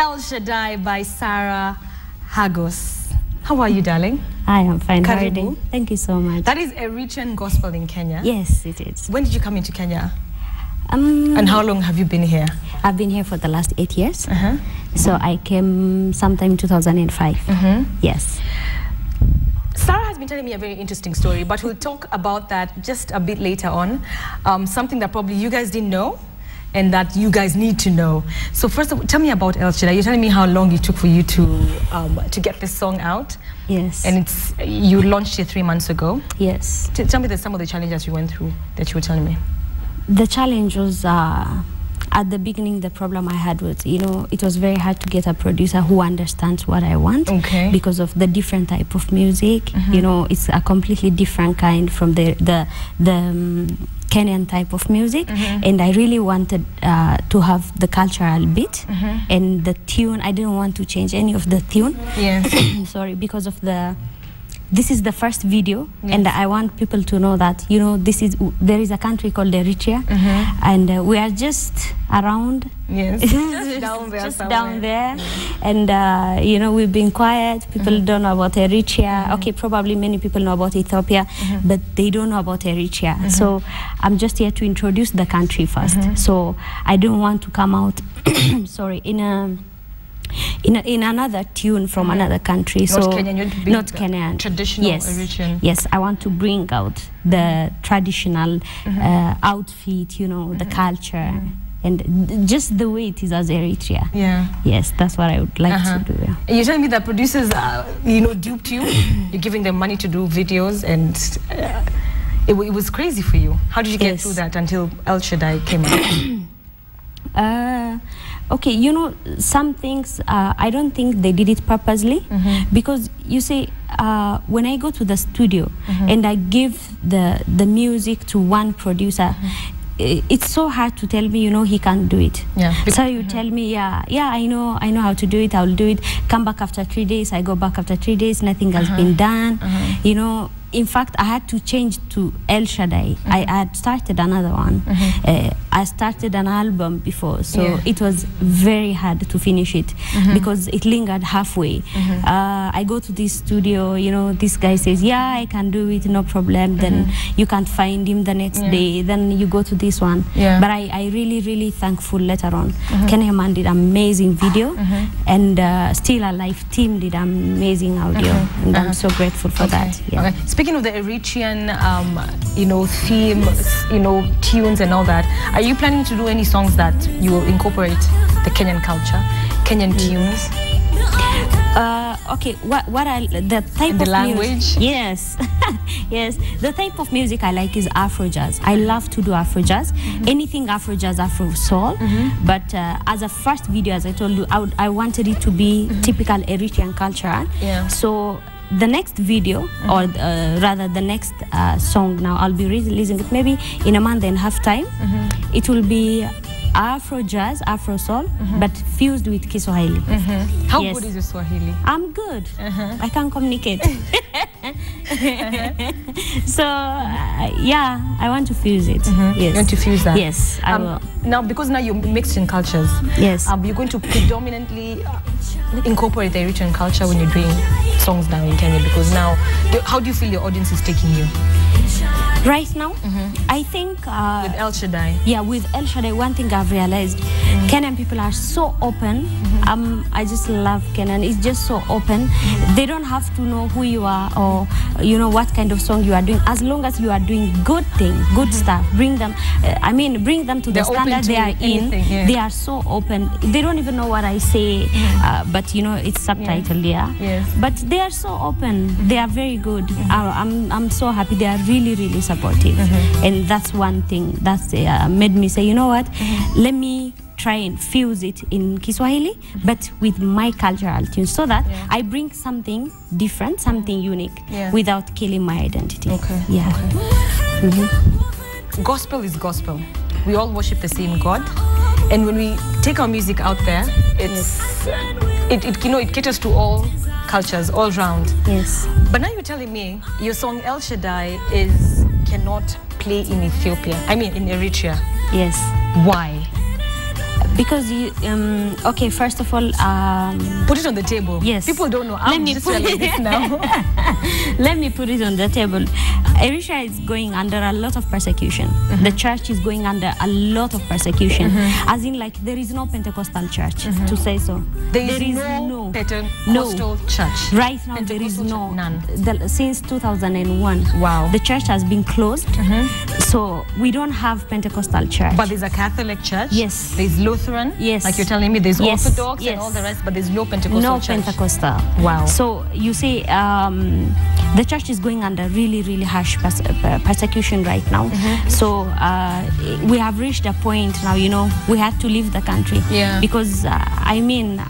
El Shaddai by Sarah Hagos. How are you, darling? I am fine. Karibu. Thank you so much. That is Eritrean gospel in Kenya? Yes, it is. When did you come into Kenya? And how long have you been here? I've been here for the last 8 years. So I came sometime in 2005. Yes. Sarah has been telling me a very interesting story, but we'll talk about that just a bit later on. Something that probably you guys didn't know and that you guys need to know. So first of all, tell me about El Shaddai. You're telling me how long it took for you to get this song out. Yes. And you launched it 3 months ago. Yes. Tell me some of the challenges you went through that you were telling me. The challenge was at the beginning, the problem I had was, it was very hard to get a producer who understands what I want. Okay. Because of the different type of music. It's a completely different kind from the Kenyan type of music. And I really wanted to have the cultural beat and the tune. I didn't want to change any of the tune. Yes. Sorry, because of this is the first video, and I want people to know that there is a country called Eritrea, and we are just around. Yes. just down there, and we've been quiet. People don't know about Eritrea. Okay, probably many people know about Ethiopia, but they don't know about Eritrea. So I'm just here to introduce the country first. So I don't want to come out, sorry, in another tune from another country. Not Kenyan, not Kenyan. Traditional Eritrean. Yes, I want to bring out the traditional outfit, the culture, and just the way it is as Eritrea. Yeah. Yes, that's what I would like to do. Yeah. And you're telling me that producers, duped you. You're giving them money to do videos, and it was crazy for you. How did you get through that until El Shaddai came out? Okay, some things, I don't think they did it purposely, because you see, when I go to the studio and I give the music to one producer, it's so hard to tell me, he can't do it. Yeah. So you tell me, I know how to do it, I'll do it. Come back after 3 days, I go back after 3 days, nothing has been done. In fact, I had to change to El Shaddai. I had started another one. I started an album before, so it was very hard to finish it because it lingered halfway. I go to this studio, this guy says, yeah, I can do it, no problem. Then you can't find him the next day. Then you go to this one. But I really, really thankful later on. Kenya Man did amazing video, and Still Alive team did amazing audio. And I'm so grateful for that. Yeah. Speaking of the Eritrean, themes, tunes and all that, are you planning to do any songs that you will incorporate the Kenyan culture, Kenyan tunes? Okay, the type of language? Music, yes, yes. The type of music I like is Afro jazz. I love to do Afro jazz, anything Afro jazz, Afro soul. But as a first video, as I told you, I wanted it to be typical Eritrean culture. So the next video, or rather the next song, now I'll be releasing it maybe in a month and a half time. It will be Afro jazz, Afro soul, but fused with Kiswahili. How good is your Swahili? I'm good. I can communicate. So yeah, I want to fuse it. Yes. You want to fuse that? Yes, I will. Now, because now you're mixed in cultures, yes, you're going to predominantly incorporate the Eritrean culture when you're doing songs now in Kenya, because now, how do you feel your audience is taking you? Right now, I think with El Shaddai. Yeah, with El Shaddai, one thing I've realized, Kenyan people are so open. I just love Kenyan. It's just so open. They don't have to know who you are or what kind of song you are doing. As long as you are doing good thing, good stuff, bring them. Bring them to the standard they are in. They are so open. They don't even know what I say, but it's subtitled. Yes. But they are so open. They are very good. I'm so happy. They are really, really supportive, and that's one thing that's made me say, you know what, let me try and fuse it in Kiswahili, but with my cultural tunes, so that I bring something different, something unique, without killing my identity. Gospel is gospel. We all worship the same God, and when we take our music out there, it caters to all cultures, all round. Yes. But now you're telling me your song El Shaddai cannot play in Ethiopia. I mean in Eritrea. Yes. Why? Because you, okay, first of all, put it on the table. Yes. People don't know. I'm just realizing this now. Let me put it on the table. Eritrea is going under a lot of persecution. The church is going under a lot of persecution. As in, like, there is no Pentecostal church, to say so. There is no Pentecostal church. Right now, there is no. None. Since 2001. Wow. The church has been closed. So we don't have Pentecostal church. But there's a Catholic church. Yes. There's Lutheran. Yes. Like you're telling me, there's Yes. Orthodox Yes. and all the rest, but there's no Pentecostal No church. Pentecostal. Wow. So you see, the church is going under really, really harsh persecution right now. So we have reached a point now, you know, we had to leave the country. Yeah. Because I mean,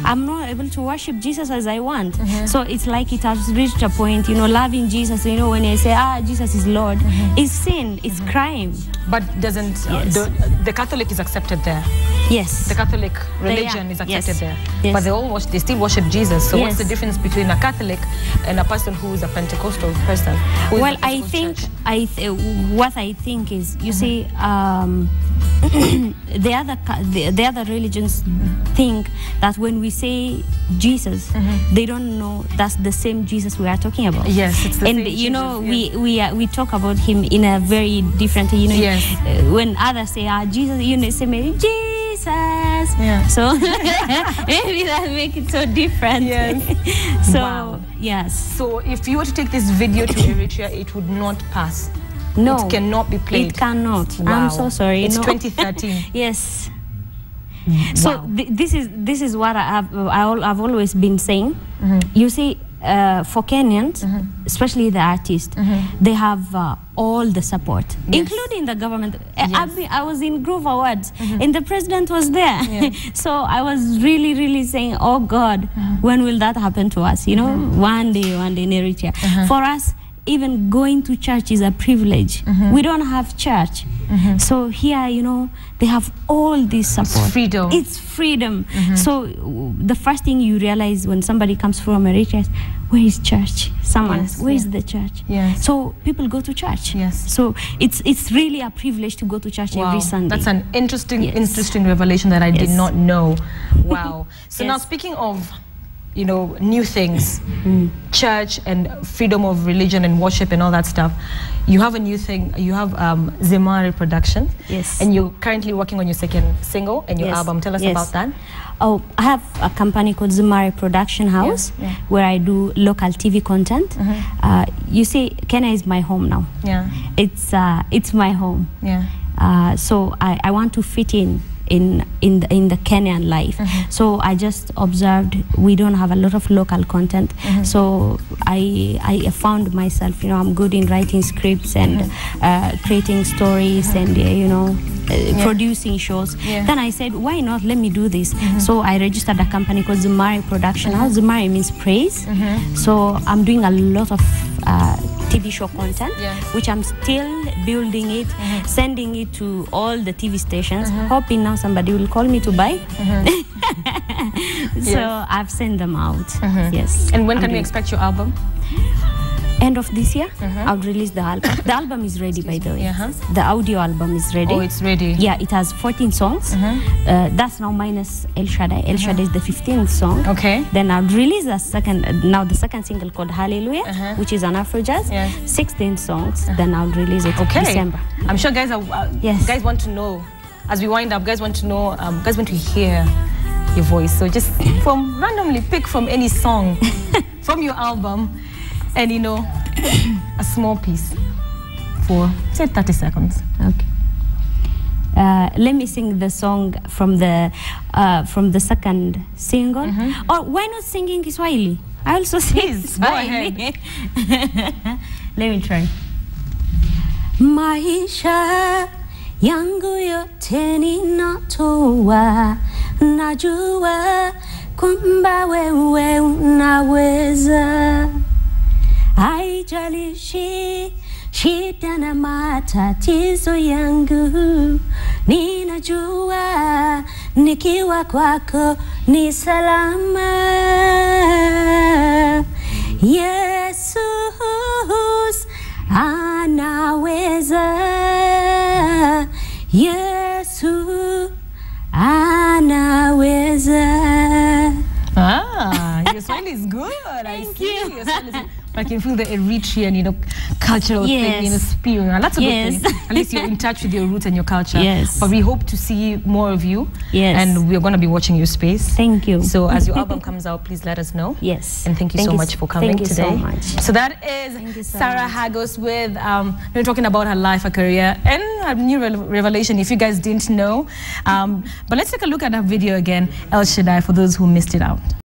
I'm not able to worship Jesus as I want. So it's like it has reached a point, you know, loving Jesus, you know, when I say, Jesus is Lord, it's sin, it's crime. But doesn't, the Catholic is accepted there. Yes. The Catholic religion is accepted there. Yes. But they still worship Jesus. So what's the difference between a Catholic and a person who is a Pentecostal person? Well, I think, what I think is, you see, the other religions think that when we say Jesus, they don't know that's the same Jesus we are talking about. Yes, it's the same you Jesus, know, we talk about him in a very different, you know. Yes. When others say, Jesus, you know, say maybe Jesus. Yeah. So maybe that make it so different. Yes. So wow. Yes. So if you were to take this video to Eritrea, it would not pass. No, it cannot be played. It cannot. Wow. I'm so sorry. It's no. 2013. Yes. Wow. So this is what I've always been saying. You see, for Kenyans, especially the artists, they have all the support, including the government. I was in Groove Awards, and the president was there. So I was really saying, oh God, when will that happen to us? You know, one day in Eritrea. For us, even going to church is a privilege. We don't have church. So here, you know, they have all this support. It's freedom. It's freedom. So the first thing you realize when somebody comes from Eritrea is, where is church? Someone, where is the church? Yes. So people go to church. Yes. So it's really a privilege to go to church every Sunday. That's an interesting revelation that I did not know. Wow. So now speaking of, you know, new things, church and freedom of religion and worship and all that stuff, you have a new thing. You have Zemari Production. Yes. And you're currently working on your second single and your album. Tell us about that. Oh, I have a company called Zemari Production House where I do local TV content. You see, Kenya is my home now. Yeah. It's my home. Yeah. So I want to fit in the Kenyan life. So I just observed we don't have a lot of local content. So I found myself, you know, I'm good in writing scripts and creating stories and you know, producing shows. Then I said, why not, let me do this. So I registered a company called Zemari Production House. Zemari means praise. So I'm doing a lot of TV show content, which I'm still building it, sending it to all the TV stations, hoping now somebody will call me to buy. So I've sent them out. Yes. And when can we expect your album? End of this year, I'll release the album. The album is ready, by the way. The audio album is ready. Oh, it's ready. Yeah, it has 14 songs. That's now minus El Shaddai. El Shaddai is the 15th song. Okay. Then I'll release the second single called Hallelujah, which is an Afro jazz. 16 songs. Then I'll release it in December. I'm sure guys guys want to know, as we wind up, guys want to know, guys want to hear your voice. So just randomly pick from any song from your album. And you know, a small piece for say 30 seconds. Okay. Let me sing the song from the second single. Or why not singing Kiswahili? I also sing Kiswahili. Let me try. Maisha yangu yote ninatoa, najua kwamba wewe unaweza. Haijalishi shida na matatizo yangu, ninajua nikiwa kwako ni salama. Yesu anaweza, Yesu smile is good. Thank you. Your smile is, I can feel the Eritrean, cultural thing, spewing. And that's a good thing. At least you're in touch with your roots and your culture. Yes. But we hope to see more of you. Yes. And we're going to be watching your space. Thank you. So as your album comes out, please let us know. Yes. And thank you so much for coming today. Thank you so much. So that is Sarah Hagos with, we're talking about her life, her career, and her new revelation, if you guys didn't know. But let's take a look at that video again, El Shaddai, for those who missed it out.